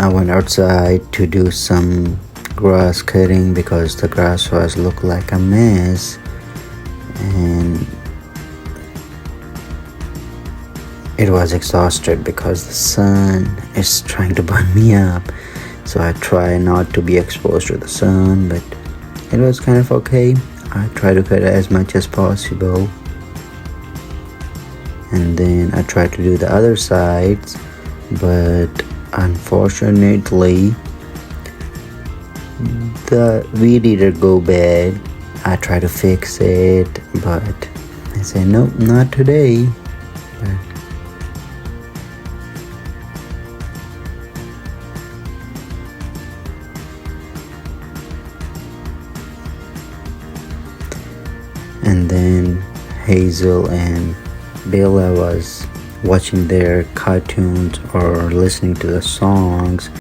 I went outside to do some grass cutting because the grass was look like a mess, and it was exhausted because the sun is trying to burn me up. So I try not to be exposed to the sun, but it was kind of okay. I try to cut as much as possible, and then I try to do the other sides, but unfortunately the weed eater go bad. I try to fix it, but I say nope, not today. And then Hazel and Bella was watching their cartoons or listening to the songs.